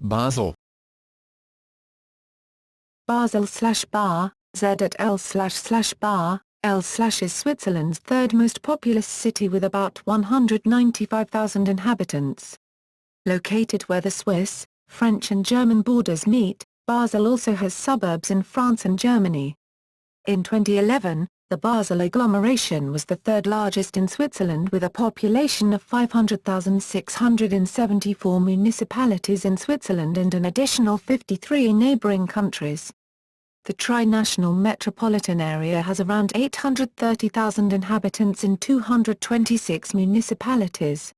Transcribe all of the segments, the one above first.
Basel. Basel/ɓɑːzəl L/ is Switzerland's third most populous city with about 195,000 inhabitants. Located where the Swiss, French and German borders meet, Basel also has suburbs in France and Germany. In 2011, the Basel agglomeration was the third largest in Switzerland with a population of 500,674 municipalities in Switzerland and an additional 53 in neighboring countries. The tri-national metropolitan area has around 830,000 inhabitants in 226 municipalities.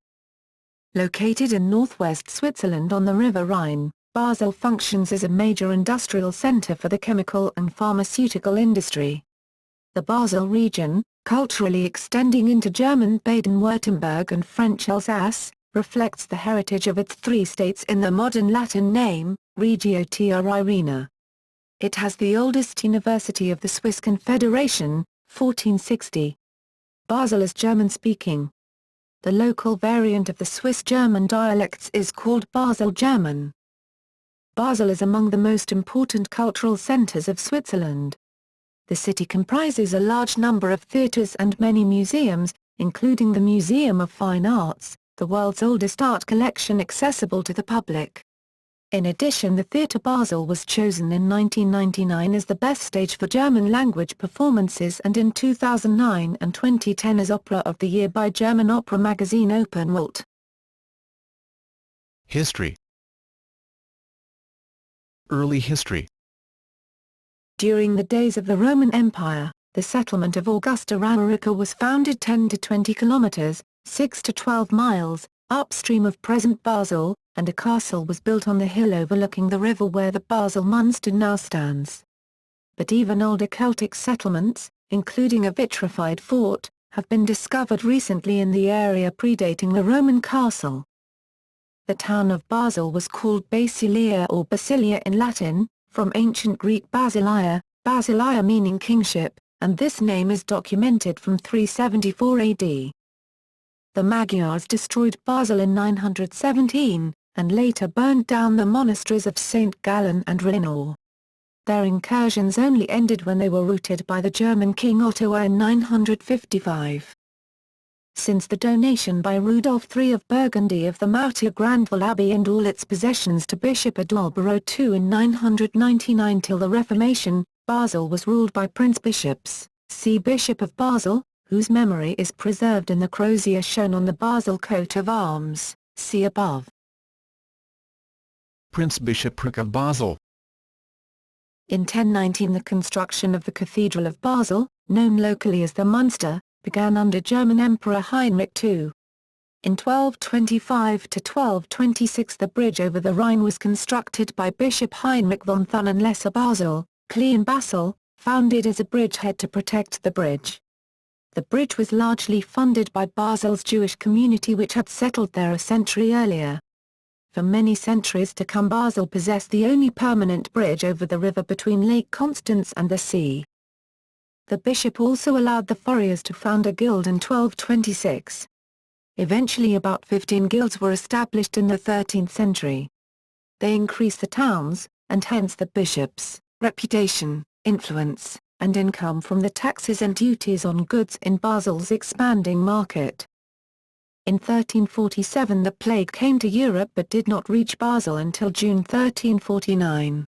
Located in northwest Switzerland on the River Rhine, Basel functions as a major industrial center for the chemical and pharmaceutical industry. The Basel region, culturally extending into German Baden-Württemberg and French Alsace, reflects the heritage of its three states in the modern Latin name, Regio Triarina. It has the oldest university of the Swiss Confederation, 1460. Basel is German-speaking. The local variant of the Swiss German dialects is called Basel German. Basel is among the most important cultural centers of Switzerland. The city comprises a large number of theaters and many museums, including the Museum of Fine Arts, the world's oldest art collection accessible to the public. In addition, the Theatre Basel was chosen in 1999 as the best stage for German-language performances and in 2009 and 2010 as Opera of the Year by German opera magazine Open Welt. History. Early history. During the days of the Roman Empire, the settlement of Augusta Raurica was founded 10 to 20 kilometers, 6 to 12 miles, upstream of present Basel, and a castle was built on the hill overlooking the river where the Basel Munster now stands. But even older Celtic settlements, including a vitrified fort, have been discovered recently in the area predating the Roman castle. The town of Basel was called Basilia or Basilia in Latin, from ancient Greek basileia, basileia meaning kingship, and this name is documented from 374 AD. The Magyars destroyed Basel in 917, and later burned down the monasteries of St. Gallen and Rainor. Their incursions only ended when they were routed by the German King Otto in 955. Since the donation by Rudolf III of Burgundy of the Moutier Grandval Abbey and all its possessions to Bishop Adalbero II in 999 till the Reformation, Basel was ruled by prince-bishops, see Bishop of Basel, whose memory is preserved in the crozier shown on the Basel coat of arms, see above. Prince-bishopric of Basel. In 1019 the construction of the Cathedral of Basel, known locally as the Munster, began under German Emperor Heinrich II. In 1225 to 1226 the bridge over the Rhine was constructed by Bishop Heinrich von Thun and Lesser Basel, Klein Basel, founded as a bridgehead to protect the bridge. The bridge was largely funded by Basel's Jewish community which had settled there a century earlier. For many centuries to come Basel possessed the only permanent bridge over the river between Lake Constance and the sea. The bishop also allowed the furriers to found a guild in 1226. Eventually about 15 guilds were established in the 13th century. They increased the town's, and hence the bishop's, reputation, influence, and income from the taxes and duties on goods in Basel's expanding market. In 1347 the plague came to Europe but did not reach Basel until June 1349.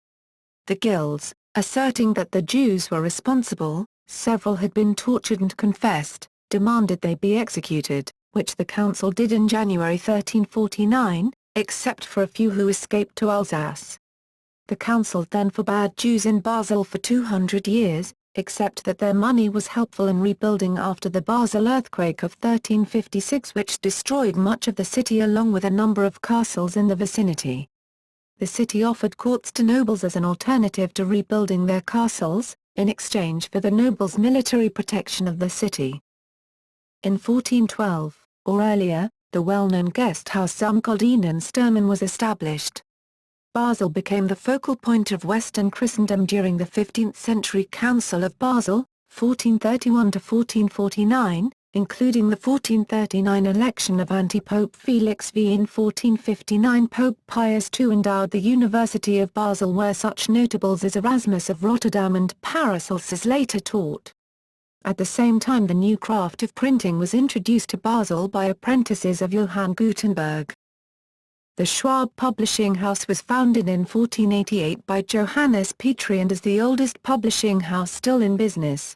The guilds, asserting that the Jews were responsible, several had been tortured and confessed, demanded they be executed, which the council did in January 1349, except for a few who escaped to Alsace. The council then forbade Jews in Basel for 200 years, except that their money was helpful in rebuilding after the Basel earthquake of 1356 which destroyed much of the city along with a number of castles in the vicinity. The city offered courts to nobles as an alternative to rebuilding their castles, in exchange for the nobles' military protection of the city. In 1412, or earlier, the well-known guest house Zum Goldenen Sturmen was established. Basel became the focal point of Western Christendom during the 15th century Council of Basel, 1431 to 1449, including the 1439 election of anti-Pope Felix V. In 1459 Pope Pius II endowed the University of Basel, where such notables as Erasmus of Rotterdam and Paracelsus later taught. At the same time, the new craft of printing was introduced to Basel by apprentices of Johann Gutenberg. The Schwab Publishing House was founded in 1488 by Johannes Petri and is the oldest publishing house still in business.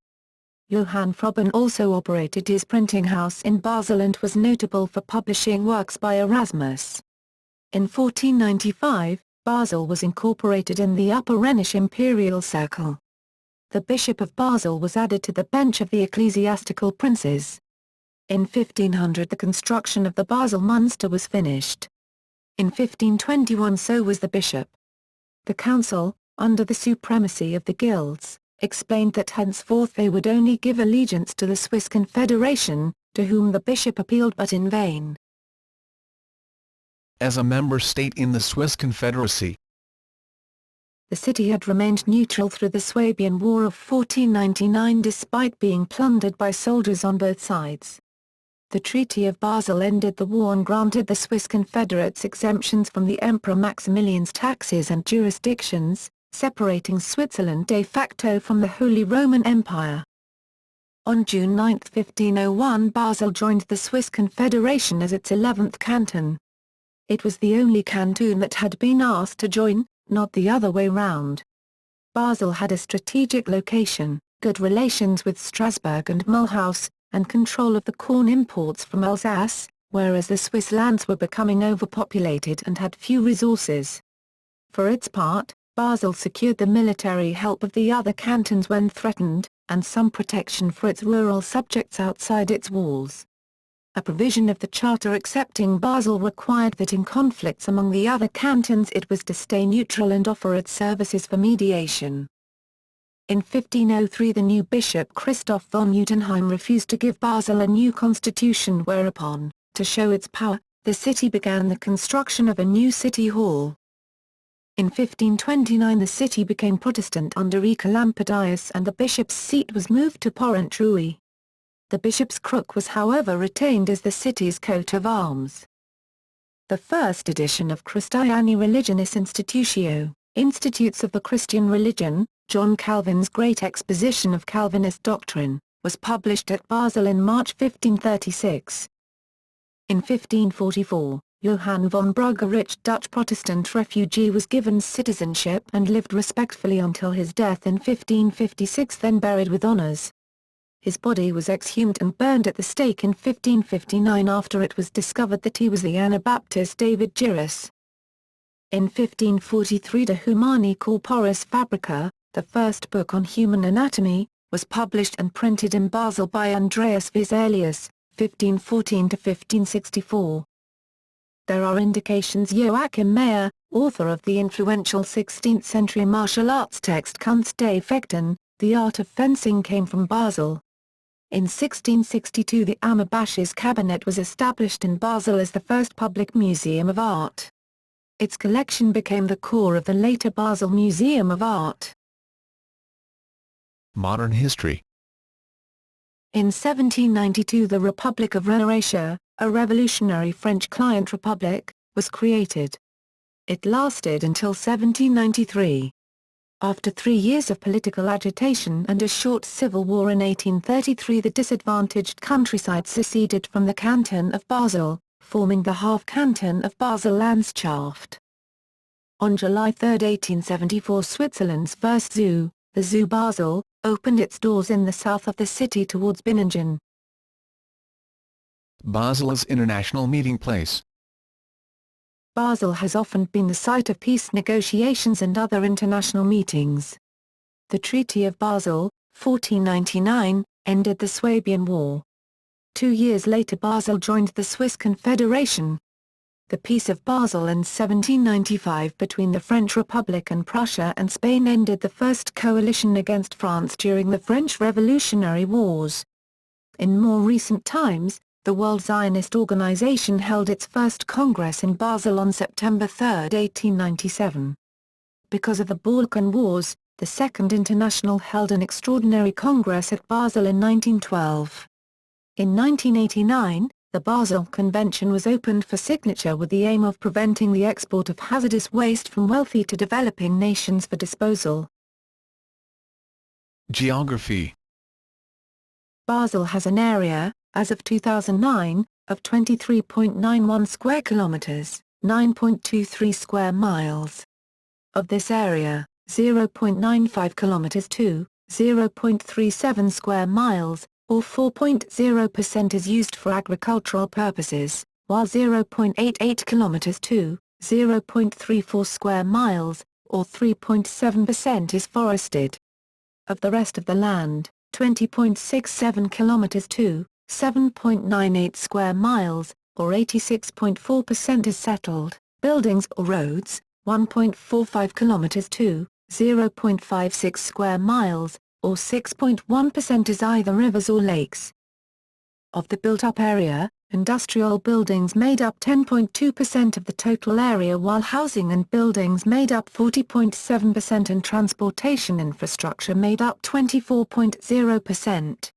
Johann Froben also operated his printing house in Basel and was notable for publishing works by Erasmus. In 1495, Basel was incorporated in the Upper Rhenish Imperial Circle. The Bishop of Basel was added to the bench of the ecclesiastical princes. In 1500 the construction of the Basel Munster was finished. In 1521 so was the bishop. The council, under the supremacy of the guilds, explained that henceforth they would only give allegiance to the Swiss Confederation, to whom the bishop appealed but in vain. As a member state in the Swiss Confederacy, the city had remained neutral through the Swabian War of 1499 despite being plundered by soldiers on both sides. The Treaty of Basel ended the war and granted the Swiss Confederates exemptions from the Emperor Maximilian's taxes and jurisdictions, separating Switzerland de facto from the Holy Roman Empire. On June 9, 1501 Basel joined the Swiss Confederation as its 11th canton. It was the only canton that had been asked to join, not the other way round. Basel had a strategic location, good relations with Strasbourg and Mulhouse, and control of the corn imports from Alsace, whereas the Swiss lands were becoming overpopulated and had few resources. For its part, Basel secured the military help of the other cantons when threatened, and some protection for its rural subjects outside its walls. A provision of the charter accepting Basel required that in conflicts among the other cantons it was to stay neutral and offer its services for mediation. In 1503 the new bishop Christoph von Utenheim refused to give Basel a new constitution, whereupon, to show its power, the city began the construction of a new city hall. In 1529 the city became Protestant under Œcolampadius and the bishop's seat was moved to Porrentruy. The bishop's crook was however retained as the city's coat of arms. The first edition of Christiani Religionis Institutio, Institutes of the Christian Religion, John Calvin's Great Exposition of Calvinist Doctrine, was published at Basel in March 1536. In 1544, Johann von Brugge, a rich Dutch Protestant refugee, was given citizenship and lived respectfully until his death in 1556, then buried with honours. His body was exhumed and burned at the stake in 1559 after it was discovered that he was the Anabaptist David Girus. In 1543 De Humani Corporis Fabrica, the first book on human anatomy, was published and printed in Basel by Andreas Vesalius, 1514–1564. There are indications Joachim Meyer, author of the influential 16th-century martial arts text Kunst des Fechten, The Art of Fencing, came from Basel. In 1662 the Ammerbaches Cabinet was established in Basel as the first public museum of art. Its collection became the core of the later Basel Museum of Art. modern history. In 1792 the Republic of Rhoatia, a revolutionary French client republic, was created. It lasted until 1793. After 3 years of political agitation and a short civil war in 1833 the disadvantaged countryside seceded from the canton of Basel, forming the half-canton of Basel-Landschaft. On July 3, 1874 Switzerland's first zoo, the Zoo Basel, opened its doors in the south of the city towards Binningen. Basel is international meeting place. Basel has often been the site of peace negotiations and other international meetings. The Treaty of Basel, 1499, ended the Swabian War. 2 years later Basel joined the Swiss Confederation. The Peace of Basel in 1795 between the French Republic and Prussia and Spain ended the first coalition against France during the French Revolutionary Wars. In more recent times, the World Zionist Organization held its first Congress in Basel on September 3, 1897. Because of the Balkan Wars, the Second International held an extraordinary Congress at Basel in 1912. In 1989, the Basel Convention was opened for signature with the aim of preventing the export of hazardous waste from wealthy to developing nations for disposal. Geography. Basel has an area, as of 2009, of 23.91 square kilometers, 9.23 square miles. Of this area, 0.95 kilometers to 0.37 square miles, or 4.0% is used for agricultural purposes, while 0.88 kilometers to 0.34 square miles, or 3.7% is forested. Of the rest of the land, 20.67 kilometers to 7.98 square miles, or 86.4% is settled. Buildings or roads, 1.45 kilometers to 0.56 square miles, or 6.1% is either rivers or lakes. Of the built-up area, industrial buildings made up 10.2% of the total area, while housing and buildings made up 40.7% and transportation infrastructure made up 24.0%.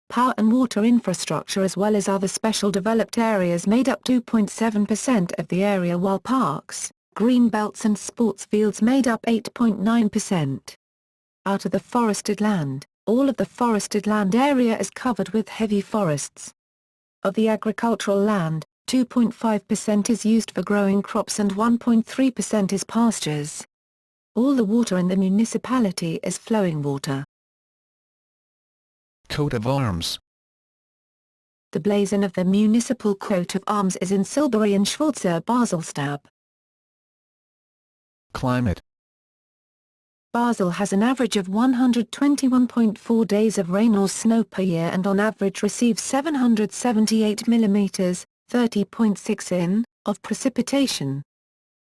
Power and water infrastructure as well as other special developed areas made up 2.7% of the area, while parks, green belts and sports fields made up 8.9%. Out of the forested land, all of the forested land area is covered with heavy forests. Of the agricultural land, 2.5% is used for growing crops and 1.3% is pastures. All the water in the municipality is flowing water. Coat of arms. The blazon of the municipal coat of arms is in Silbury and Schwarzer Baselstab. Climate. Basel has an average of 121.4 days of rain or snow per year and on average receives 778 mm, 30.6 in, of precipitation.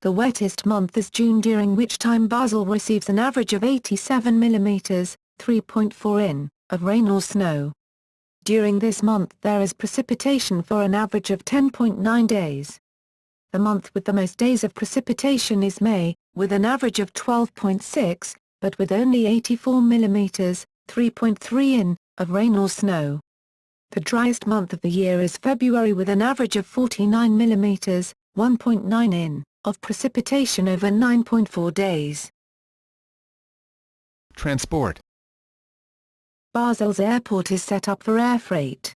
The wettest month is June, during which time Basel receives an average of 87 mm, 3.4 in, of rain or snow. During this month there is precipitation for an average of 10.9 days. The month with the most days of precipitation is May, with an average of 12.6, but with only 84 mm, 3.3 in, of rain or snow. The driest month of the year is February with an average of 49 mm, 1.9 in, of precipitation over 9.4 days. Transport. Basel's airport is set up for air freight.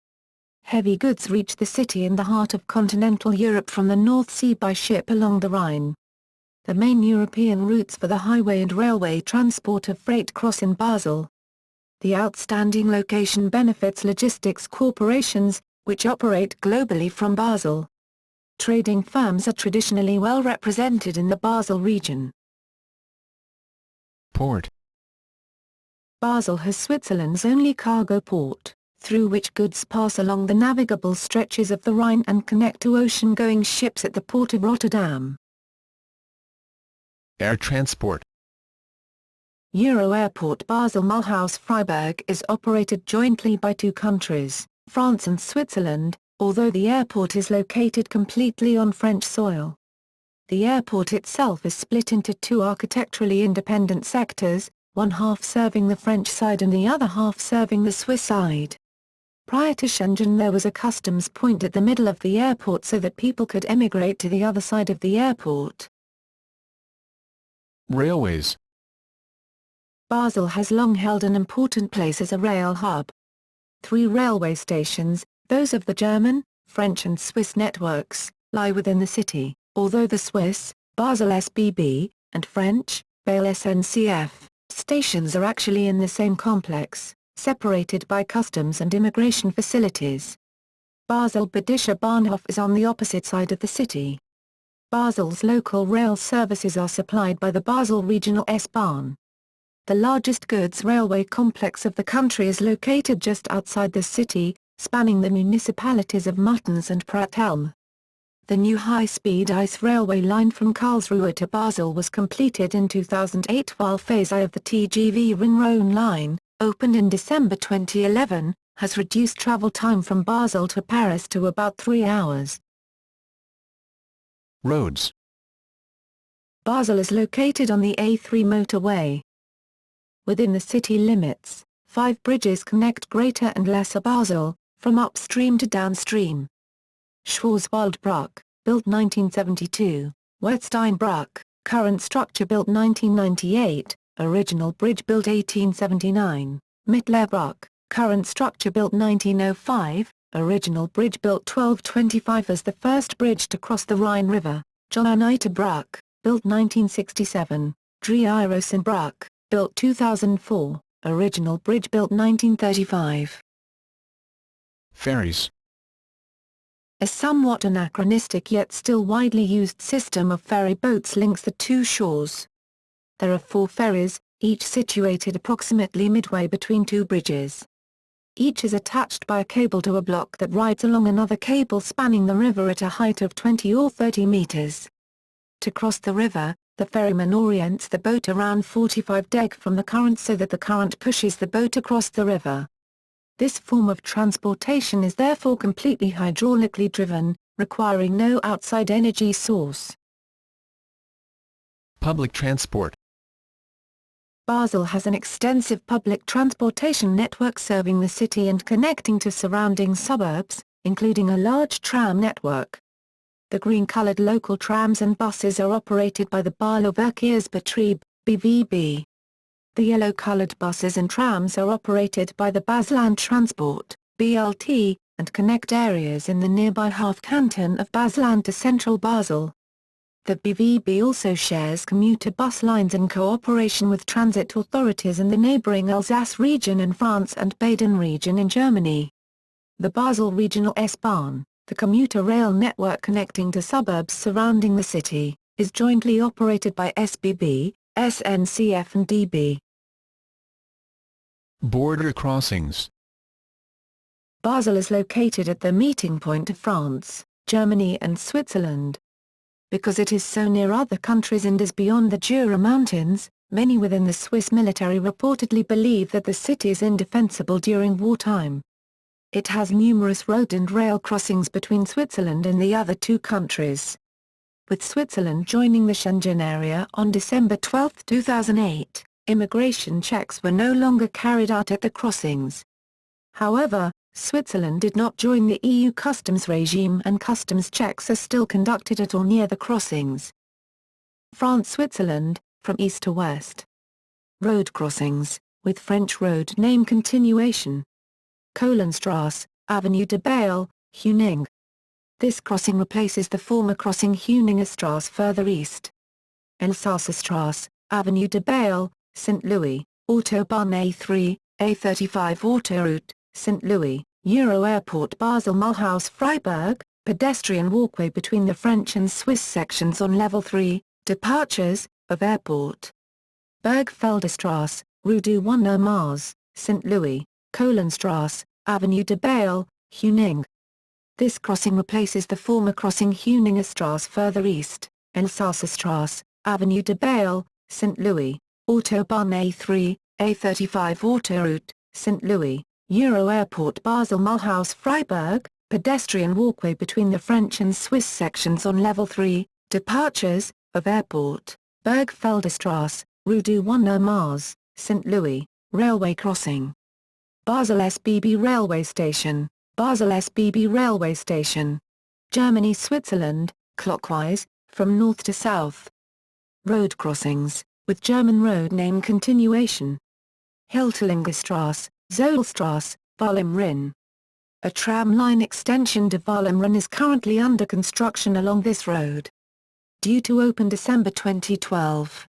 Heavy goods reach the city in the heart of continental Europe from the North Sea by ship along the Rhine. The main European routes for the highway and railway transport of freight cross in Basel. The outstanding location benefits logistics corporations, which operate globally from Basel. Trading firms are traditionally well represented in the Basel region. Port. Basel has Switzerland's only cargo port, through which goods pass along the navigable stretches of the Rhine and connect to ocean-going ships at the port of Rotterdam. Air transport. Euro Airport Basel-Mulhouse-Freiburg is operated jointly by two countries, France and Switzerland, although the airport is located completely on French soil. The airport itself is split into two architecturally independent sectors, one half serving the French side and the other half serving the Swiss side. Prior to Schengen there was a customs point at the middle of the airport so that people could emigrate to the other side of the airport. Railways. Basel has long held an important place as a rail hub. 3 railway stations, those of the German, French and Swiss networks, lie within the city, although the Swiss, Basel SBB, and French, Bâle SNCF, stations are actually in the same complex, separated by customs and immigration facilities. Basel-Badischer Bahnhof is on the opposite side of the city. Basel's local rail services are supplied by the Basel Regional S-Bahn. The largest goods railway complex of the country is located just outside the city, spanning the municipalities of Muttens and Prachthelm. The new high-speed ice railway line from Karlsruhe to Basel was completed in 2008, while Phase I of the TGV Ring-Rhône line, opened in December 2011, has reduced travel time from Basel to Paris to about 3 hours. Roads. Basel is located on the A3 motorway. Within the city limits, 5 bridges connect Greater and Lesser Basel, from upstream to downstream. Schwarzwaldbrück, built 1972, Wettsteinbrück, current structure built 1998, original bridge built 1879, Mittlerbrück, current structure built 1905, original bridge built 1225 as the first bridge to cross the Rhine River, Johanniterbrück, built 1967, Dreierosenbrück, built 2004, original bridge built 1935. Ferries. A somewhat anachronistic yet still widely used system of ferry boats links the two shores. There are 4 ferries, each situated approximately midway between 2 bridges. Each is attached by a cable to a block that rides along another cable spanning the river at a height of 20 or 30 meters. To cross the river, the ferryman orients the boat around 45 deg from the current so that the current pushes the boat across the river. This form of transportation is therefore completely hydraulically driven, requiring no outside energy source. Public transport. Basel has an extensive public transportation network serving the city and connecting to surrounding suburbs, including a large tram network. The green-colored local trams and buses are operated by the Basler Verkehrsbetrieb, BVB. The yellow-colored buses and trams are operated by the Basel Transport, BLT, and connect areas in the nearby half-canton of Basel to central Basel. The BVB also shares commuter bus lines in cooperation with transit authorities in the neighboring Alsace region in France and Baden region in Germany. The Basel Regional S-Bahn, the commuter rail network connecting to suburbs surrounding the city, is jointly operated by SBB, SNCF and DB. Border crossings. Basel is located at the meeting point of France, Germany and Switzerland. Because it is so near other countries and is beyond the Jura Mountains, many within the Swiss military reportedly believe that the city is indefensible during wartime. It has numerous road and rail crossings between Switzerland and the other 2 countries. With Switzerland joining the Schengen area on December 12, 2008, immigration checks were no longer carried out at the crossings. However, Switzerland did not join the EU customs regime and customs checks are still conducted at or near the crossings. France-Switzerland, from east to west. Road crossings, with French road name continuation. Kohlenstrasse, Avenue de Bâle, Huning. This crossing replaces the former crossing Huningerstrasse further east. Elsasserstrasse, Avenue de Bâle, St. Louis, Autobahn A3, A35 Autoroute, St. Louis, Euro Airport Basel Mulhouse Freiburg, pedestrian walkway between the French and Swiss sections on level 3, departures, of airport. Bergfelderstrasse, Rue du 1 Mars, St. Louis, Kohlenstrasse, Avenue de Bâle, Huning. This crossing replaces the former crossing Huningerstrasse further east, Elsasserstrasse, Avenue de Bâle, St. Louis, Autobahn A3, A35 Autoroute, St. Louis, Euro Airport Basel Mulhouse Freiburg, pedestrian walkway between the French and Swiss sections on level 3, departures, of airport, Bergfelderstrasse, Rue du 1 Mars, St. Louis, railway crossing. Basel SBB Railway Station, Basel SBB Railway Station. Germany Switzerland, clockwise, from north to south. Road crossings, with German road name continuation. Hilterlingerstrasse, Zollstrasse, Wahlem-Rhein. A tram line extension to Wahlem-Rhein is currently under construction along this road. Due to open December 2012.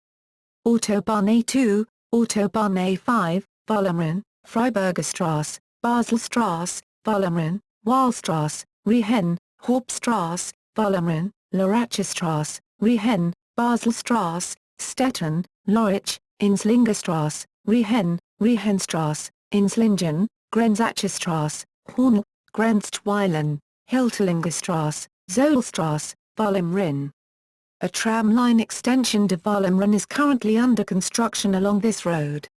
Autobahn A2, Autobahn A5, Wahlem-Rhein, Freiburgerstrasse, Baselstrasse, Wahlem-Rhein, Wahlstrasse, Riehen, Hauptstrasse, Wahlem-Rhein, Lorracherstrasse, Riehen, Baselstrasse, Stetten, Lorich, Inslingerstrasse, Riehen, Riehenstrasse, Inslingen, Grenzacherstrasse, Hornl, Grenzweilen, Hilterlingerstrasse, Zollstrasse, Wahlem-Rhein. A tram line extension to Wahlem-Rhein is currently under construction along this road.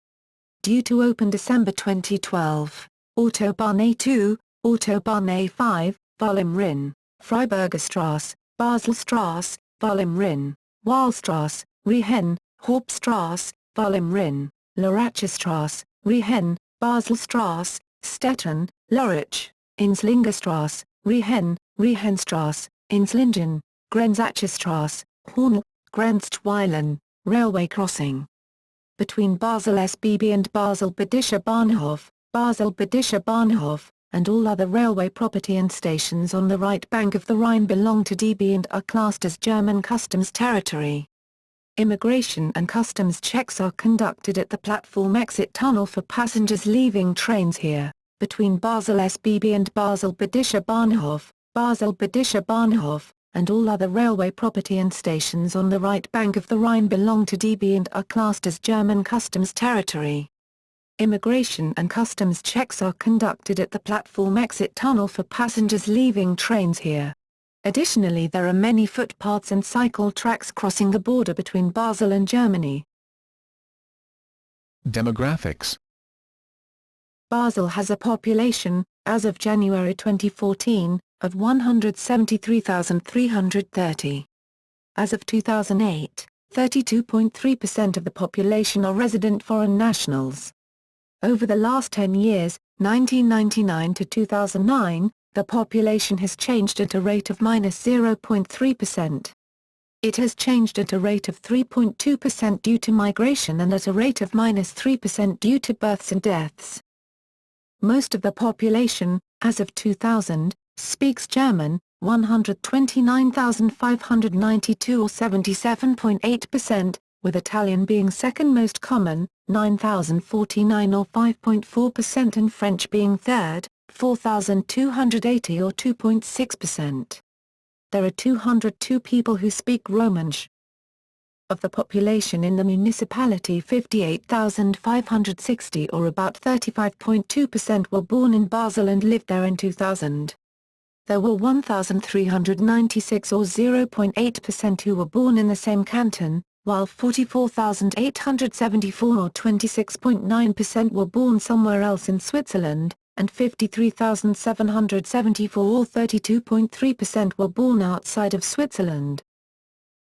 Due to open December 2012, Autobahn A2, Autobahn A5, Wahlem-Rhein, Freiburgerstrasse, Baselstrasse, Wahlem-Rhein, Wahlstrasse, Riehen, Hauptstrasse, Wahlem-Rhein, Lorracherstrasse, Riehen, Baselstrasse, Stetten, Lorich. Inslingerstrasse, Rehenstrasse, Inslingen, Grenzachstrasse, Hornl, Grenzschweilen, railway crossing. Between Basel SBB and Basel Badischer Bahnhof, and all other railway property and stations on the right bank of the Rhine belong to DB and are classed as German customs territory. Immigration and customs checks are conducted at the platform exit tunnel for passengers leaving trains here, between Basel SBB and Basel Badischer Bahnhof, and all other railway property and stations on the right bank of the Rhine belong to DB and are classed as German customs territory. Immigration and customs checks are conducted at the platform exit tunnel for passengers leaving trains here. Additionally, there are many footpaths and cycle tracks crossing the border between Basel and Germany. Demographics. Basel has a population, as of January 2014, of 173,330. As of 2008, 32.3% of the population are resident foreign nationals. Over the last 10 years, 1999 to 2009, the population has changed at a rate of -0.3%. It has changed at a rate of 3.2% due to migration and at a rate of -3% due to births and deaths. Most of the population, as of 2000, speaks German, 129,592 or 77.8%, with Italian being second most common, 9,049 or 5.4%, and French being third, 4,280 or 2.6%. There are 202 people who speak Romansh. Of the population in the municipality, 58,560 or about 35.2% were born in Basel and lived there in 2000. There were 1,396 or 0.8% who were born in the same canton, while 44,874 or 26.9% were born somewhere else in Switzerland, and 53,774 or 32.3% were born outside of Switzerland.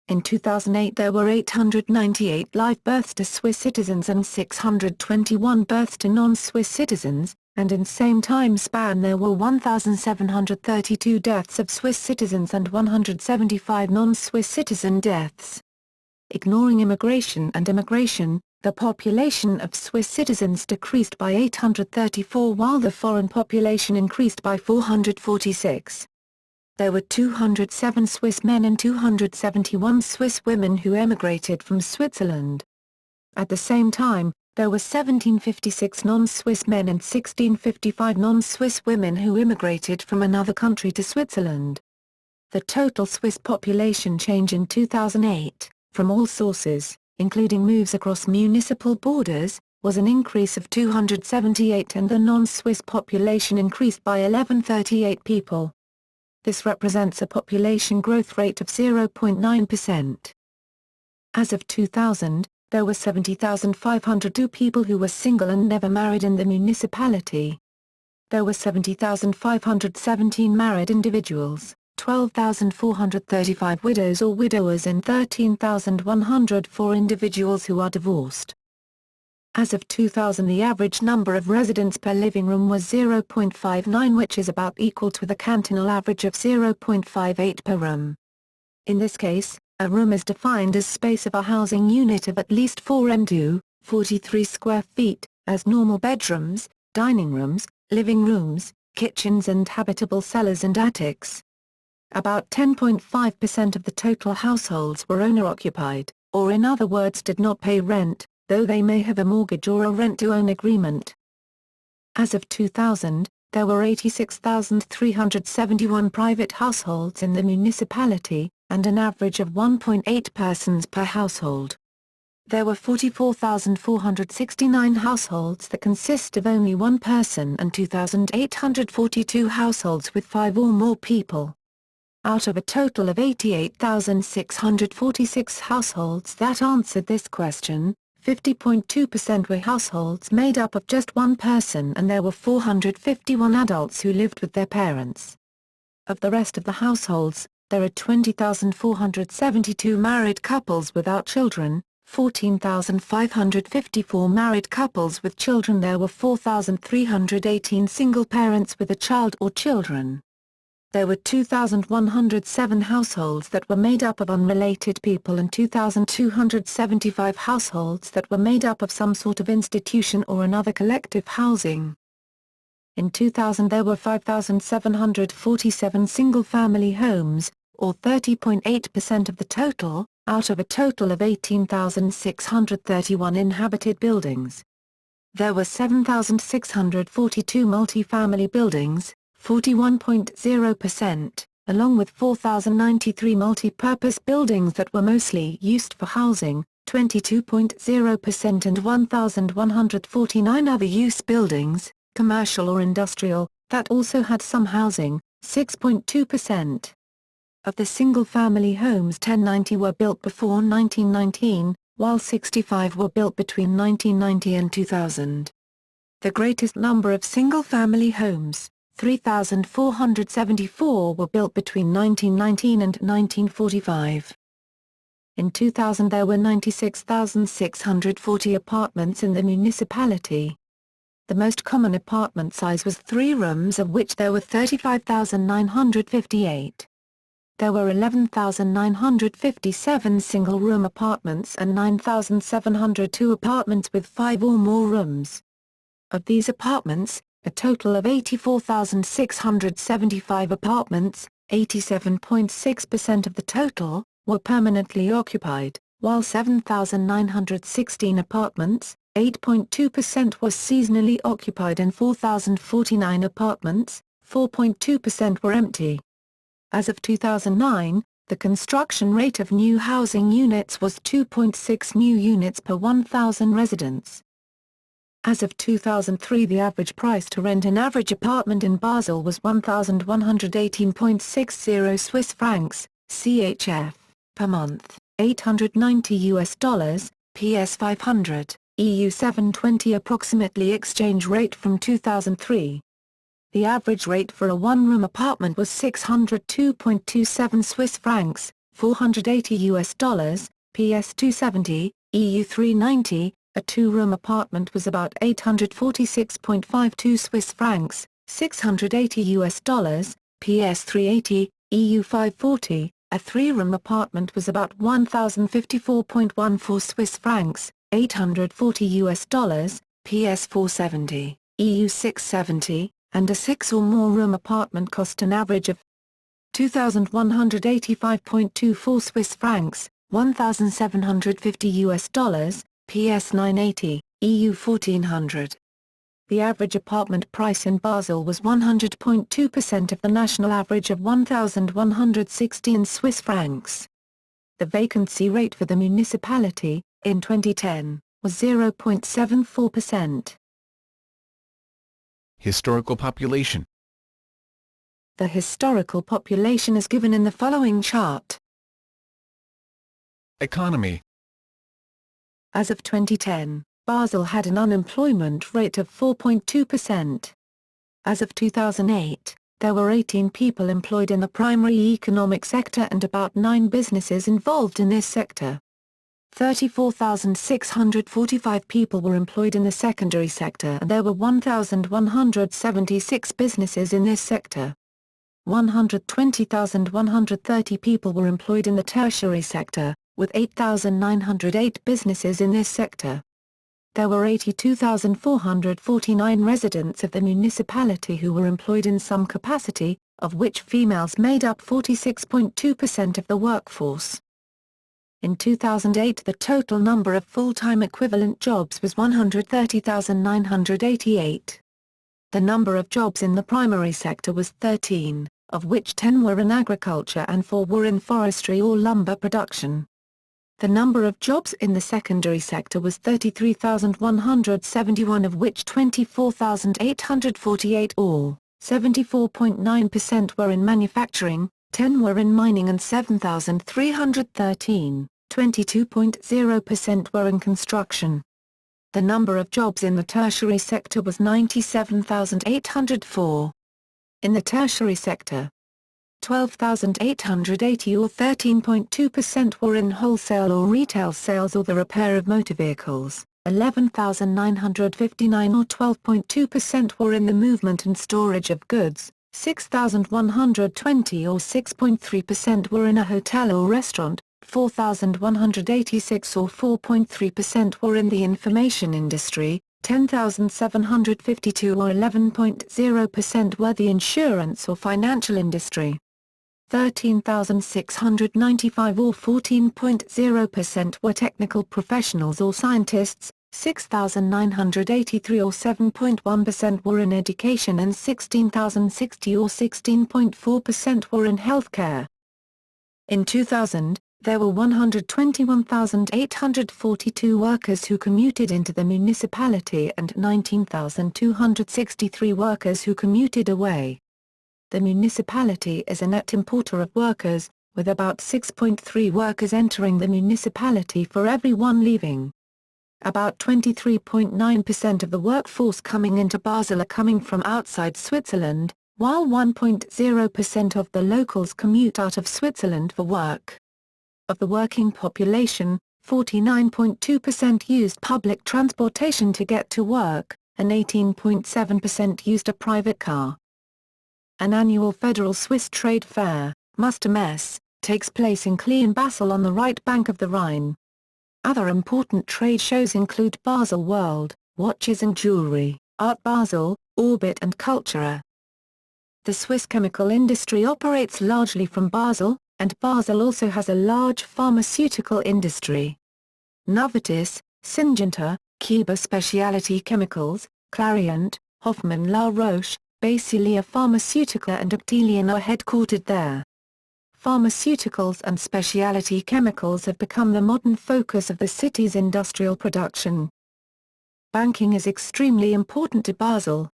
In 2008 there were 898 live births to Swiss citizens and 621 births to non-Swiss citizens, and in same time span there were 1,732 deaths of Swiss citizens and 175 non-Swiss citizen deaths. Ignoring immigration and immigration, the population of Swiss citizens decreased by 834 while the foreign population increased by 446. There were 207 Swiss men and 271 Swiss women who emigrated from Switzerland. At the same time, there were 1,756 non-Swiss men and 1,655 non-Swiss women who immigrated from another country to Switzerland. The total Swiss population change in 2008, from all sources, including moves across municipal borders, was an increase of 278 and the non-Swiss population increased by 1,138 people. This represents a population growth rate of 0.9%. As of 2000, there were 70,502 people who were single and never married in the municipality. There were 70,517 married individuals, 12,435 widows or widowers and 13,104 individuals who are divorced. As of 2000 the average number of residents per living room was 0.59, which is about equal to the cantonal average of 0.58 per room. In this case, a room is defined as space of a housing unit of at least 4 m², 43 square feet, as normal bedrooms, dining rooms, living rooms, kitchens and habitable cellars and attics. About 10.5% of the total households were owner-occupied, or in other words did not pay rent, though they may have a mortgage or a rent-to-own agreement. As of 2000, there were 86,371 private households in the municipality, and an average of 1.8 persons per household. There were 44,469 households that consist of only one person and 2,842 households with 5 or more people. Out of a total of 88,646 households that answered this question, 50.2% were households made up of just one person and there were 451 adults who lived with their parents. Of the rest of the households, there are 20,472 married couples without children, 14,554 married couples with children. There were 4,318 single parents with a child or children. There were 2,107 households that were made up of unrelated people and 2,275 households that were made up of some sort of institution or another collective housing. In 2000 there were 5,747 single-family homes, or 30.8% of the total, out of a total of 18,631 inhabited buildings. There were 7,642 multi-family buildings, 41.0%, along with 4,093 multi-purpose buildings that were mostly used for housing, 22.0%, and 1,149 other use buildings, commercial or industrial, that also had some housing, 6.2%. Of the single-family homes, 1090 were built before 1919, while 65 were built between 1990 and 2000. The greatest number of single-family homes, 3,474, were built between 1919 and 1945. In 2000 there were 96,640 apartments in the municipality. The most common apartment size was 3 rooms, of which there were 35,958. There were 11,957 single-room apartments and 9,702 apartments with 5 or more rooms. Of these apartments, a total of 84,675 apartments, 87.6% of the total, were permanently occupied, while 7,916 apartments, 8.2%, were seasonally occupied and 4,049 apartments, 4.2%, were empty. As of 2009, the construction rate of new housing units was 2.6 new units per 1,000 residents. As of 2003, the average price to rent an average apartment in Basel was 1,118.60 Swiss francs, CHF, per month, $890, PS 500, EU 720 approximately exchange rate from 2003. The average rate for a one-room apartment was 602.27 Swiss francs, $480, PS 270, EU 390. A two-room apartment was about 846.52 Swiss francs, $680, PS 380, EU 540. A three-room apartment was about 1,054.14 Swiss francs, $840, PS 470, EU 670, and a six or more room apartment cost an average of 2,185.24 Swiss francs, $1,750, PS 980, EU 1400. The average apartment price in Basel was 100.2% of the national average of 1,116 Swiss francs. The vacancy rate for the municipality, in 2010, was 0.74%. Historical population. The historical population is given in the following chart. Economy. As of 2010, Basel had an unemployment rate of 4.2%. As of 2008, there were 18 people employed in the primary economic sector and about 9 businesses involved in this sector. 34,645 people were employed in the secondary sector and there were 1,176 businesses in this sector. 120,130 people were employed in the tertiary sector, with 8,908 businesses in this sector. There were 82,449 residents of the municipality who were employed in some capacity, of which females made up 46.2% of the workforce. In 2008, the total number of full-time equivalent jobs was 130,988. The number of jobs in the primary sector was 13, of which 10 were in agriculture and 4 were in forestry or lumber production. The number of jobs in the secondary sector was 33,171, of which 24,848 or 74.9% were in manufacturing, 10 were in mining and 7,313, 22.0% were in construction. The number of jobs in the tertiary sector was 97,804. In the tertiary sector, 12,880 or 13.2% were in wholesale or retail sales or the repair of motor vehicles. 11,959 or 12.2% were in the movement and storage of goods. 6,120 or 6.3% were in a hotel or restaurant. 4,186 or 4.3% were in the information industry. 10,752 or 11.0% were the insurance or financial industry. 13,695 or 14.0% were technical professionals or scientists, 6,983 or 7.1% were in education and 16,060 or 16.4% were in healthcare. In 2000, there were 121,842 workers who commuted into the municipality and 19,263 workers who commuted away. The municipality is a net importer of workers, with about 6.3 workers entering the municipality for every one leaving. About 23.9% of the workforce coming into Basel are coming from outside Switzerland, while 1.0% of the locals commute out of Switzerland for work. Of the working population, 49.2% used public transportation to get to work, and 18.7% used a private car. An annual federal Swiss trade fair, Mustermesse, takes place in Basel on the right bank of the Rhine. Other important trade shows include Basel World, Watches and Jewelry, Art Basel, Orbit and Cultura. The Swiss chemical industry operates largely from Basel, and Basel also has a large pharmaceutical industry. Novartis, Syngenta, Cuba Specialty Chemicals, Clariant, Hoffmann La Roche, Basilea Pharmaceutica and Actelion are headquartered there. Pharmaceuticals and specialty chemicals have become the modern focus of the city's industrial production. Banking is extremely important to Basel.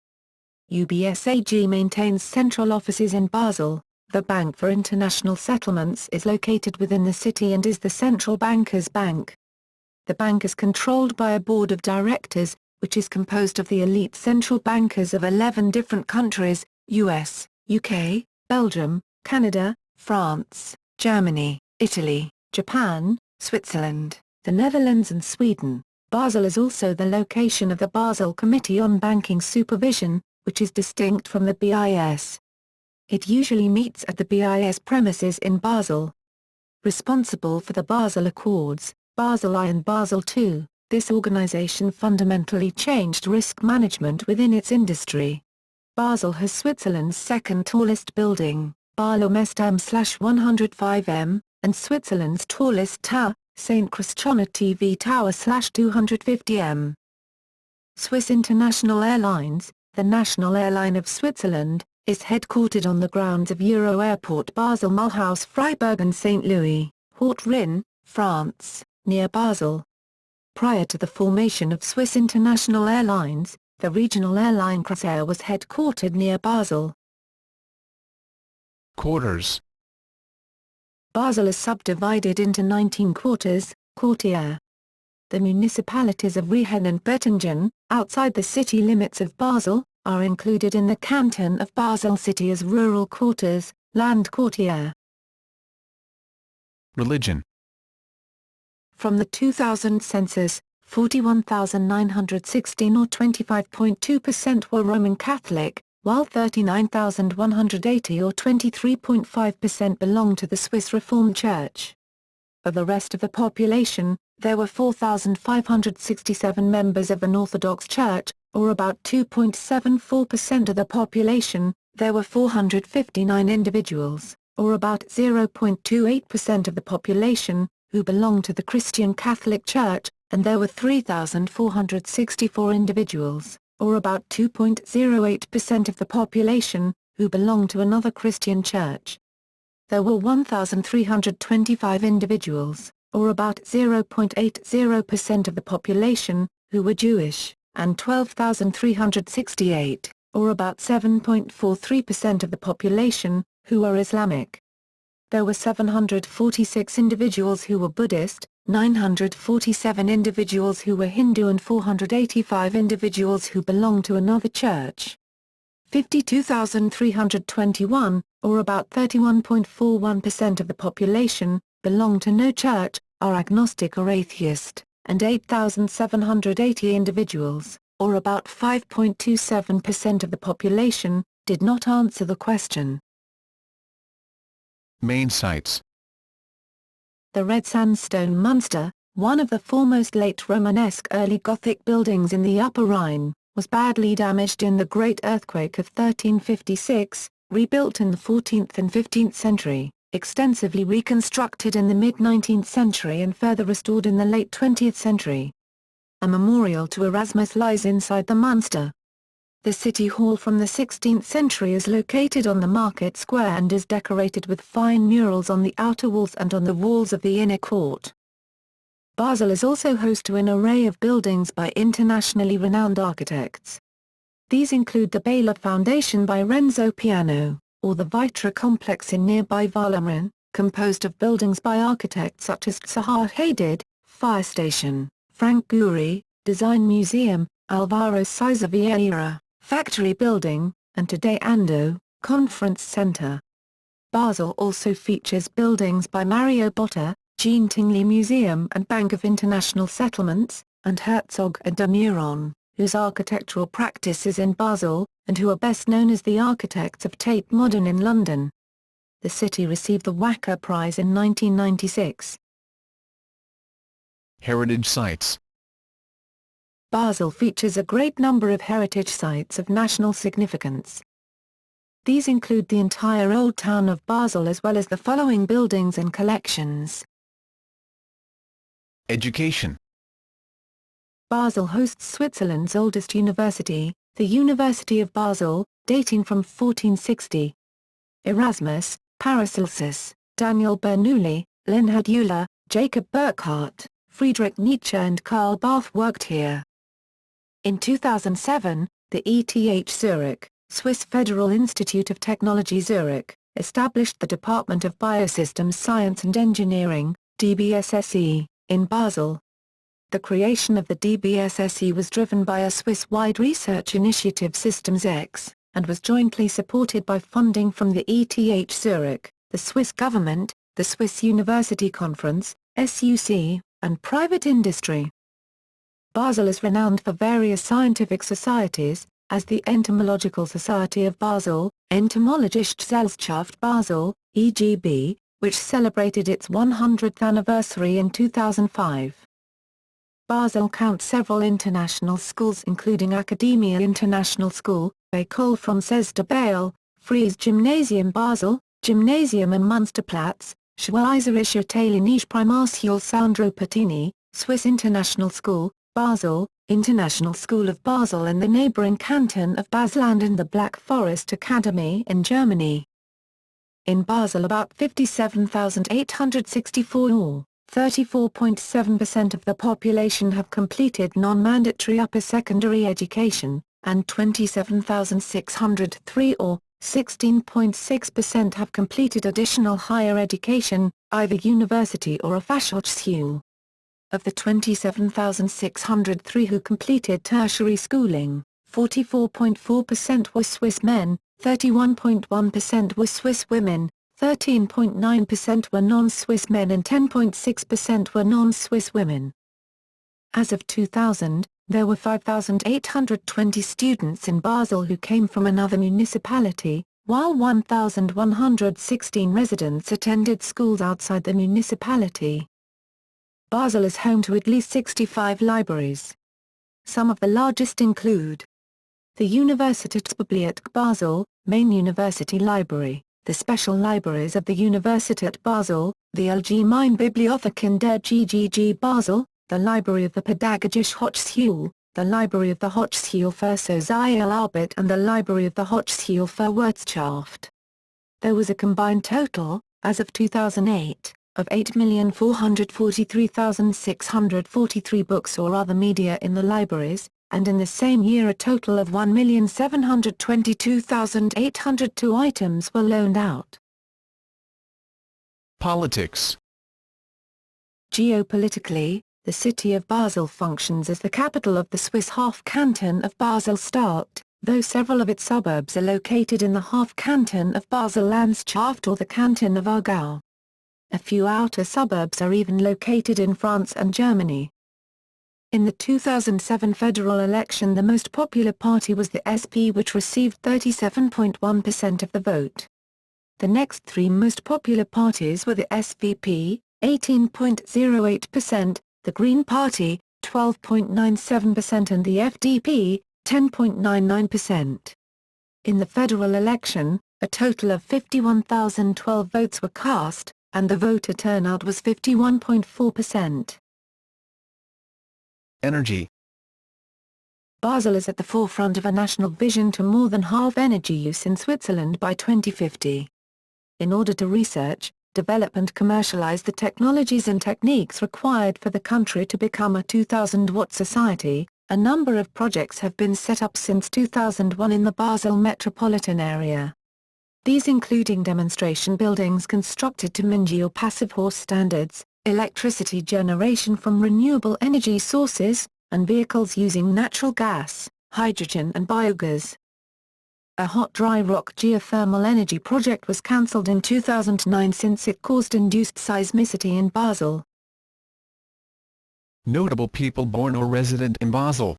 UBS AG maintains central offices in Basel. The Bank for International Settlements is located within the city and is the central banker's bank. The bank is controlled by a board of directors, which is composed of the elite central bankers of 11 different countries: US, UK, Belgium, Canada, France, Germany, Italy, Japan, Switzerland, the Netherlands and Sweden. Basel is also the location of the Basel Committee on Banking Supervision, which is distinct from the BIS. It usually meets at the BIS premises in Basel. Responsible for the Basel Accords, Basel I and Basel II, this organization fundamentally changed risk management within its industry. Basel has Switzerland's second tallest building, Barlow-Mestam/105 m, and Switzerland's tallest tower, St. Christiana TV Tower/250 m. Swiss International Airlines, the national airline of Switzerland, is headquartered on the grounds of Euro Airport Basel Mulhouse Freiburg and St. Louis, Haute-Rhin, France, near Basel. Prior to the formation of Swiss International Airlines, the regional airline Crossair was headquartered near Basel. Quarters. Basel is subdivided into 19 quarters, quartier. The municipalities of Riehen and Bettingen, outside the city limits of Basel, are included in the canton of Basel City as rural quarters, Landquartier. Religion. From the 2000 census, 41,916 or 25.2% were Roman Catholic, while 39,180 or 23.5% belonged to the Swiss Reformed Church. Of the rest of the population, there were 4,567 members of an Orthodox Church, or about 2.74% of the population. There were 459 individuals, or about 0.28% of the population, who belonged to the Christian Catholic Church, and there were 3,464 individuals, or about 2.08% of the population, who belonged to another Christian church. There were 1,325 individuals, or about 0.80% of the population, who were Jewish, and 12,368, or about 7.43% of the population, who were Islamic. There were 746 individuals who were Buddhist, 947 individuals who were Hindu and 485 individuals who belonged to another church. 52,321, or about 31.41% of the population, belong to no church, are agnostic or atheist, and 8,780 individuals, or about 5.27% of the population, did not answer the question. Main sites. The red sandstone Munster, one of the foremost late Romanesque early Gothic buildings in the Upper Rhine, was badly damaged in the Great Earthquake of 1356, rebuilt in the 14th and 15th century, extensively reconstructed in the mid-19th century and further restored in the late 20th century. A memorial to Erasmus lies inside the Munster. The City Hall from the 16th century is located on the market square and is decorated with fine murals on the outer walls and on the walls of the inner court. Basel is also host to an array of buildings by internationally renowned architects. These include the Basel Foundation by Renzo Piano, or the Vitra complex in nearby Walcheren, composed of buildings by architects such as Zaha Hadid, Fire Station, Frank Gehry, Design Museum, Alvaro Siza Vieira, Factory Building, and today Ando, Conference Center. Basel also features buildings by Mario Botta, Jean Tingley Museum and Bank of International Settlements, and Herzog and de Meuron, whose architectural practice is in Basel, and who are best known as the architects of Tate Modern in London. The city received the Wacker Prize in 1996. Heritage sites. Basel features a great number of heritage sites of national significance. These include the entire Old Town of Basel as well as the following buildings and collections. Education. Basel hosts Switzerland's oldest university, the University of Basel, dating from 1460. Erasmus, Paracelsus, Daniel Bernoulli, Linhard Euler, Jacob Burckhardt, Friedrich Nietzsche and Karl Barth worked here. In 2007, the ETH Zurich, Swiss Federal Institute of Technology Zurich, established the Department of Biosystems Science and Engineering, DBSSE, in Basel. The creation of the DBSSE was driven by a Swiss-wide research initiative Systems X, and was jointly supported by funding from the ETH Zurich, the Swiss government, the Swiss University Conference, SUC, and private industry. Basel is renowned for various scientific societies, as the Entomological Society of Basel, Entomologische Gesellschaft Basel, EGB, which celebrated its 100th anniversary in 2005. Basel counts several international schools including Academia International School, École Française de Basel, Fries Gymnasium Basel, Gymnasium am Munsterplatz, Schweizerische Italienische Primarschule Sandro Pertini, Swiss International School, Basel, International School of Basel in the neighboring canton of Basel and the Black Forest Academy in Germany. In Basel about 57,864 or 34.7% of the population have completed non-mandatory upper secondary education, and 27,603 or 16.6% have completed additional higher education, either university or a Fachhochschule. Of the 27,603 who completed tertiary schooling, 44.4% were Swiss men, 31.1% were Swiss women, 13.9% were non-Swiss men and 10.6% were non-Swiss women. As of 2000, there were 5,820 students in Basel who came from another municipality, while 1,116 residents attended schools outside the municipality. Basel is home to at least 65 libraries. Some of the largest include the Universitätsbibliothek Basel, main university library, the special libraries of the Universität Basel, the Allgemeine Bibliothek in der GGG Basel, the Library of the Pädagogische Hochschule, the Library of the Hochschule für Sozialarbeit and the Library of the Hochschule für Wirtschaft. There was a combined total, as of 2008, of 8,443,643 books or other media in the libraries, and in the same year a total of 1,722,802 items were loaned out. Politics. Geopolitically, the city of Basel functions as the capital of the Swiss half-canton of Basel-Stadt, though several of its suburbs are located in the half-canton of Basel-Landschaft or the canton of Aargau. A few outer suburbs are even located in France and Germany. In the 2007 federal election, the most popular party was the SP, which received 37.1% of the vote. The next three most popular parties were the SVP, 18.08%, the Green Party, 12.97%, and the FDP, 10.99%. In the federal election, a total of 51,012 votes were cast, and the voter turnout was 51.4%. Energy. Basel is at the forefront of a national vision to more than halve energy use in Switzerland by 2050. In order to research, develop and commercialize the technologies and techniques required for the country to become a 2000-watt society, a number of projects have been set up since 2001 in the Basel metropolitan area. These including demonstration buildings constructed to MINGI or passive horse standards, electricity generation from renewable energy sources, and vehicles using natural gas, hydrogen and biogas. A hot dry rock geothermal energy project was cancelled in 2009 since it caused induced seismicity in Basel. Notable people born or resident in Basel.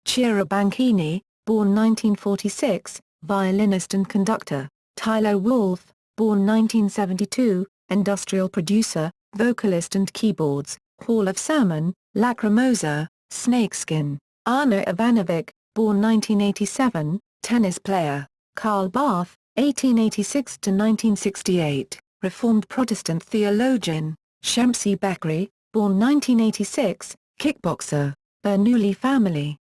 Ciro Banchini, born 1946, violinist and conductor. Thilo Wolff, born 1972, industrial producer, vocalist and keyboards. Hall of Sermon, Lacrimosa, Snakeskin. Arno Ivanovic, born 1987, tennis player. Karl Barth, 1886–1968, Reformed Protestant theologian. Shemsi Bekri, born 1986, kickboxer. Bernoulli family.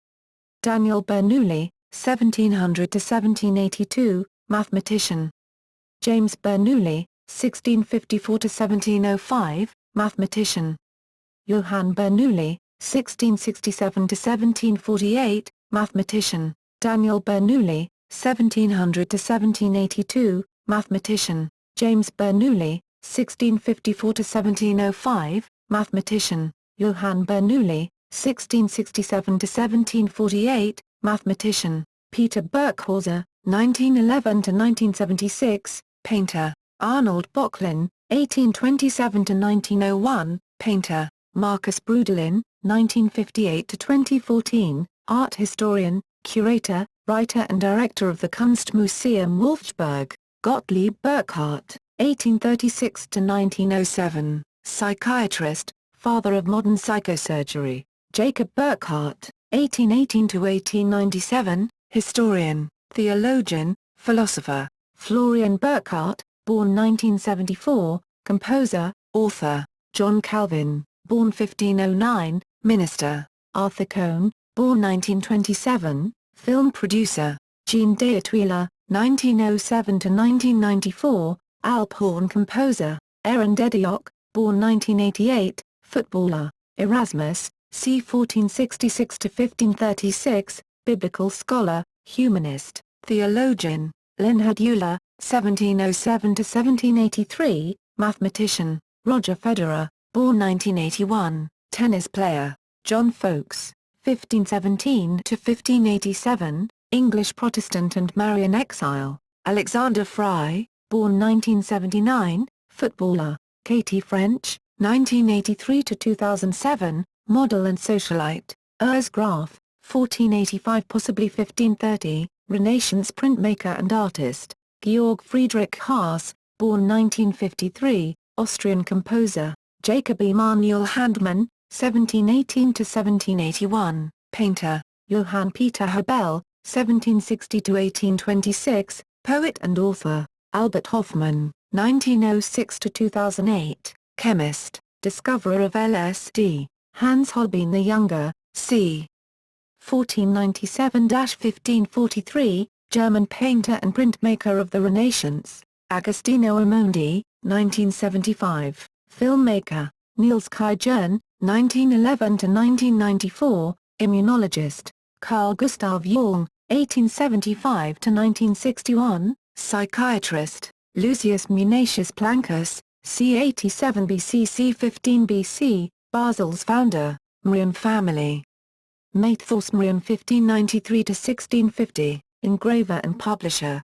Daniel Bernoulli, 1700–1782, mathematician. James Bernoulli, 1654–1705, mathematician. Johann Bernoulli, 1667–1748, mathematician. Daniel Bernoulli, 1700–1782, mathematician. James Bernoulli, 1654–1705, mathematician. Johann Bernoulli, 1667–1748, mathematician. Peter Birkhäuser, 1911–1976, painter. Arnold Böcklin, 1827–1901, painter. Marcus Brudelin, 1958–2014, art historian, curator, writer and director of the Kunstmuseum Wolfsburg. Gottlieb Burckhardt, 1836–1907, psychiatrist, father of modern psychosurgery. Jacob Burckhardt, 1818–1897, historian, theologian, philosopher. Florian Burckhardt, born 1974, composer, author. John Calvin, born 1509, minister. Arthur Cohn, born 1927, film producer. Jean Deatweiler, 1907–1994, Alphorn composer. Aaron Dediock, born 1988, footballer. Erasmus, c. 1466–1536, biblical scholar, humanist, theologian. Linhard Euler, 1707–1783, mathematician. Roger Federer, born 1981, tennis player. John Fowkes, 1517–1587, English Protestant and Marian exile. Alexander Fry, born 1979, footballer. Katie French, 1983–2007, model and socialite. Urs Graf, 1485 possibly 1530, Renaissance printmaker and artist. Georg Friedrich Haas, born 1953, Austrian composer. Jacob Emanuel Handmann, 1718–1781, painter. Johann Peter Hebel, 1760–1826, poet and author. Albert Hoffmann, 1906–2008, chemist, discoverer of LSD. Hans Holbein the Younger, c. 1497–1543, German painter and printmaker of the Renaissance. Agostino Omondi, 1975, filmmaker. Niels Kajern, 1911–1994, immunologist. Carl Gustav Jung, 1875–1961, psychiatrist. Lucius Munatius Plancus, c. 87 BC c. 15 BC, Basel's founder. Mriam family. Maethorstmarian 1593–1650, engraver and publisher.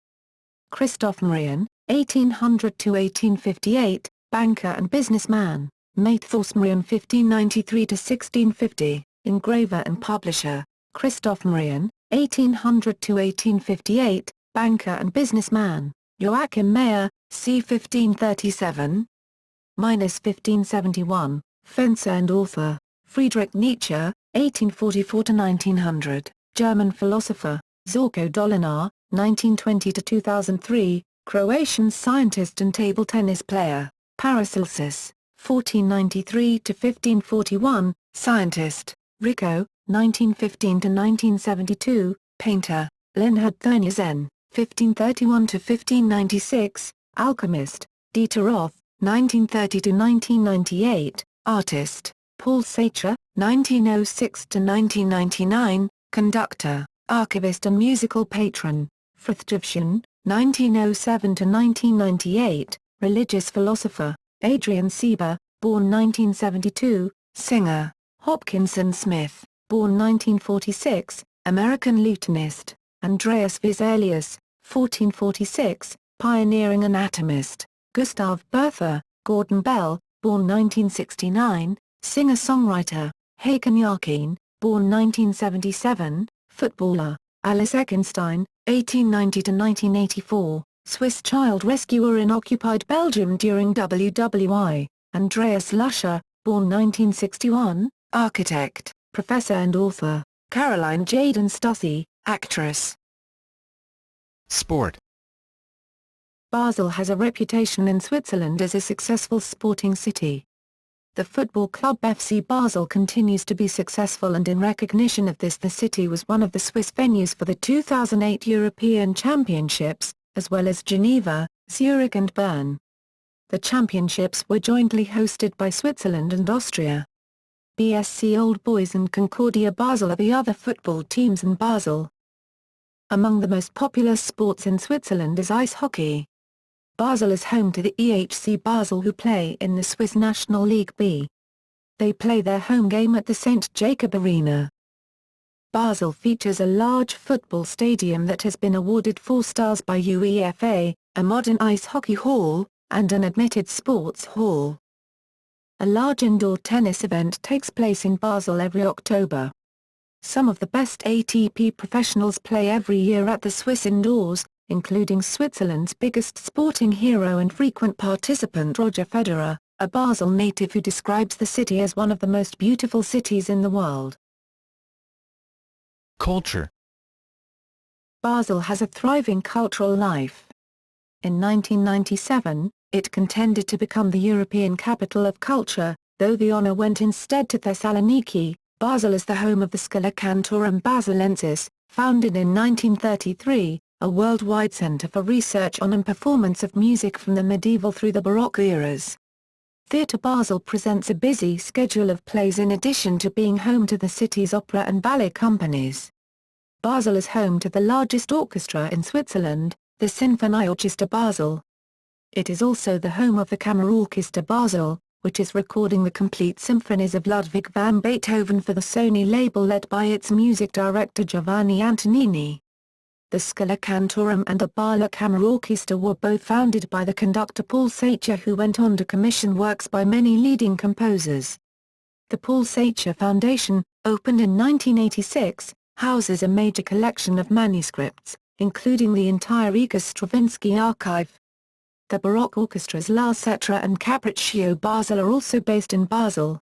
Christoph Marian, 1800–1858, banker and businessman. Maethorstmarian 1593–1650, engraver and publisher. Christoph Marian, 1800–1858, banker and businessman. Joachim Meyer, c. 1537–1571, fencer and author. Friedrich Nietzsche, 1844–1900, German philosopher. Željko Dolinar, 1920–2003, Croatian scientist and table tennis player. Paracelsus, 1493–1541, scientist. Rico, 1915–1972, painter. Leonhard Thurniezen, 1531–1596, alchemist. Dieter Roth, 1930–1998, artist. Paul Seicher, 1906–1999, conductor, archivist and musical patron. Attribution, 1907–1998, religious philosopher. Adrian Sieber, born 1972, singer. Hopkinson Smith, born 1946, American lutenist. Andreas Vesalius, 1446, pioneering anatomist. Gustav Bertha, Gordon Bell, born 1969, singer-songwriter. Hakan Yakin, born 1977, footballer. Alice Eckenstein, 1890–1984, Swiss child rescuer in occupied Belgium during WWI. Andreas Luscher, born 1961, architect, professor and author. Caroline Jaden Stussy, actress. Sport. Basel has a reputation in Switzerland as a successful sporting city. The football club FC Basel continues to be successful, and in recognition of this the city was one of the Swiss venues for the 2008 European Championships, as well as Geneva, Zurich and Bern. The championships were jointly hosted by Switzerland and Austria. BSC Old Boys and Concordia Basel are the other football teams in Basel. Among the most popular sports in Switzerland is ice hockey. Basel is home to the EHC Basel, who play in the Swiss National League B. They play their home game at the St. Jacob Arena. Basel features a large football stadium that has been awarded 4 stars by UEFA, a modern ice hockey hall, and an admitted sports hall. A large indoor tennis event takes place in Basel every October. Some of the best ATP professionals play every year at the Swiss indoors, including Switzerland's biggest sporting hero and frequent participant Roger Federer, a Basel native who describes the city as one of the most beautiful cities in the world. Culture. Basel has a thriving cultural life. In 1997, it contended to become the European Capital of Culture, though the honor went instead to Thessaloniki. Basel is the home of the Schola Cantorum Baselensis, founded in 1933, a worldwide center for research on and performance of music from the medieval through the Baroque eras. Theatre Basel presents a busy schedule of plays in addition to being home to the city's opera and ballet companies. Basel is home to the largest orchestra in Switzerland, the Sinfonieorchester Basel. It is also the home of the Kammerorchester Basel, which is recording the complete symphonies of Ludwig van Beethoven for the Sony label led by its music director Giovanni Antonini. The Schola Cantorum and the ʻbɑːl Kammerorchester were both founded by the conductor Paul Seicher, who went on to commission works by many leading composers. The Paul Seicher Foundation, opened in 1986, houses a major collection of manuscripts, including the entire Igor Stravinsky archive. The Baroque orchestras La Cetra and Capriccio Basel are also based in Basel.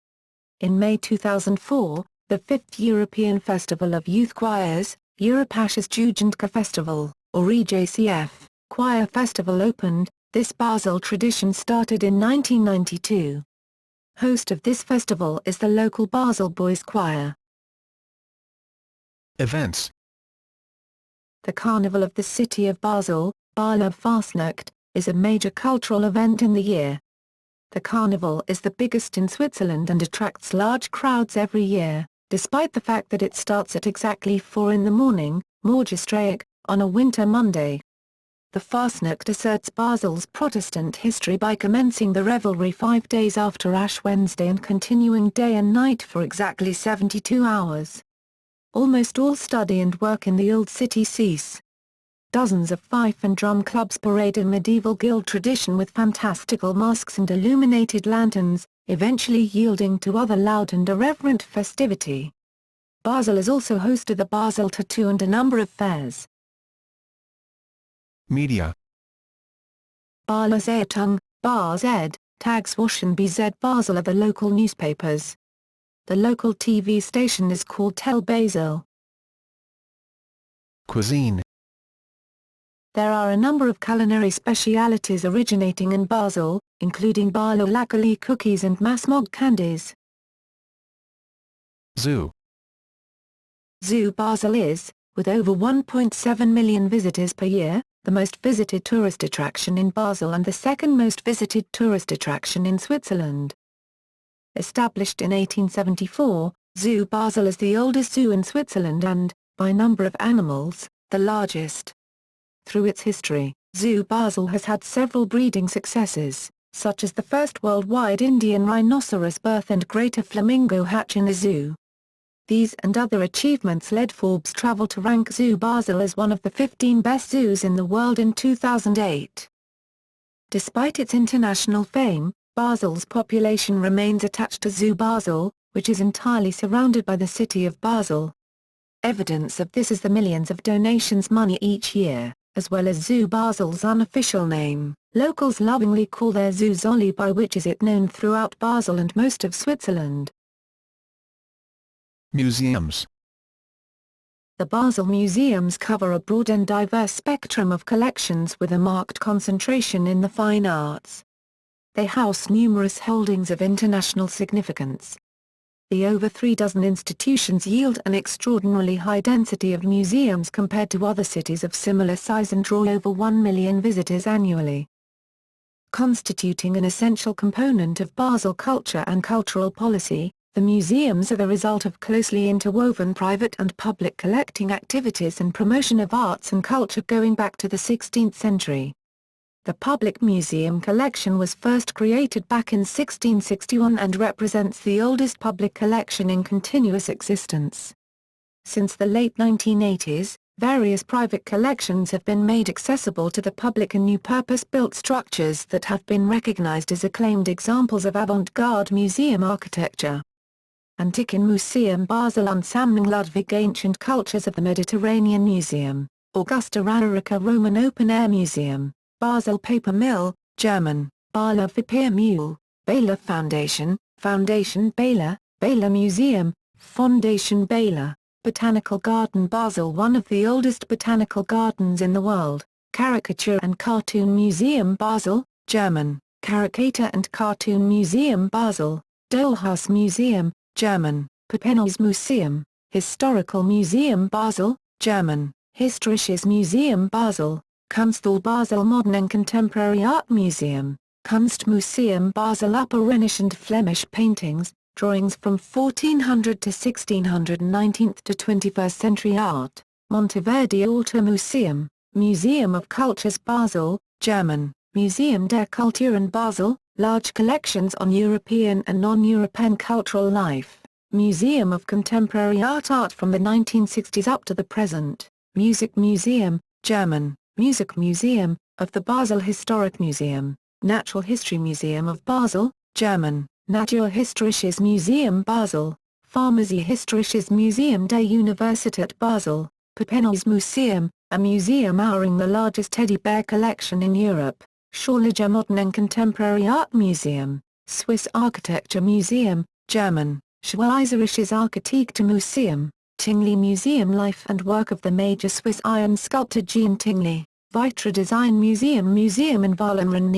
In May 2004, the 5th European Festival of Youth Choirs, Europasches Jugendchor Festival, or EJCF, Choir Festival opened. This Basel tradition started in 1992. Host of this festival is the local Basel Boys Choir. Events. The Carnival of the City of Basel, ʻbɑːl, is a major cultural event in the year. The carnival is the biggest in Switzerland and attracts large crowds every year, despite the fact that it starts at exactly 4 in the morning, Morgenstreich, on a winter Monday. The Fastnacht asserts Basel's Protestant history by commencing the revelry 5 days after Ash Wednesday and continuing day and night for exactly 72 hours. almost all study and work in the old city cease. Dozens of fife and drum clubs parade in medieval guild tradition with fantastical masks and illuminated lanterns, eventually yielding to other loud and irreverent festivity. Basel is also host to the Basel Tattoo and a number of fairs. Media. ʻbɑːl, ʻbɑːzəl, Tagesschau and BZ Basel are the local newspapers. The local TV station is called Tel Basel. Cuisine. There are a number of culinary specialities originating in Basel, including ʻbɑːl cookies and masmog candies. Zoo. Zoo Basel is, with over 1.7 million visitors per year, the most visited tourist attraction in Basel and the second most visited tourist attraction in Switzerland. Established in 1874, Zoo Basel is the oldest zoo in Switzerland and, by number of animals, the largest. Through its history, Zoo Basel has had several breeding successes, such as the first worldwide Indian rhinoceros birth and greater flamingo hatch in the zoo. These and other achievements led Forbes Travel to rank Zoo Basel as one of the 15 best zoos in the world in 2008. Despite its international fame, Basel's population remains attached to Zoo Basel, which is entirely surrounded by the city of Basel. Evidence of this is the millions of donations money each year, as well as Zoo Basel's unofficial name. Locals lovingly call their zoo Zolli, by which is it known throughout Basel and most of Switzerland. Museums. The Basel museums cover a broad and diverse spectrum of collections with a marked concentration in the fine arts. They house numerous holdings of international significance. The over 36 institutions yield an extraordinarily high density of museums compared to other cities of similar size and draw over 1 million visitors annually. Constituting an essential component of Basel culture and cultural policy, the museums are the result of closely interwoven private and public collecting activities and promotion of arts and culture going back to the 16th century. The public museum collection was first created back in 1661 and represents the oldest public collection in continuous existence. Since the late 1980s, various private collections have been made accessible to the public in new purpose-built structures that have been recognized as acclaimed examples of avant-garde museum architecture. Antiken Museum Basel und Sammlung Ludwig Ancient Cultures of the Mediterranean Museum, Augusta Raurica Roman Open Air Museum, Basel Paper Mill, German, Basler Papiermühle, Basler Foundation, Foundation Basler, Basler Museum, Fondation Basler, Botanical Garden Basel, one of the oldest botanical gardens in the world, Caricature and Cartoon Museum Basel, German, Caricature and Cartoon Museum Basel, Dollhaus Museum, German, Populous Museum, Historical Museum Basel, German, Historisches Museum Basel, Kunsthalle Basel Modern and Contemporary Art Museum, Kunstmuseum Basel Upper Rhenish and Flemish paintings, drawings from 1400 to 1600 and 19th to 21st century art, Monteverdi Auto Museum, Museum of Cultures Basel, German, Museum der Kulturen Basel, large collections on European and non-European cultural life, Museum of Contemporary Art from the 1960s up to the present, Music Museum, German, Musikmuseum, of the Basel Historic Museum, Natural History Museum of Basel, German, Naturhistorisches Museum Basel, Pharmaziehistorisches Museum der Universität Basel, Populous Museum, a museum housing the largest teddy bear collection in Europe, Schorliger Modern and Contemporary Art Museum, Swiss Architecture Museum, German, Schweizerisches Architekturmuseum, Tingley Museum Life and work of the major Swiss iron sculptor Jean Tingley, Vitra Design Museum in Wallenrhein near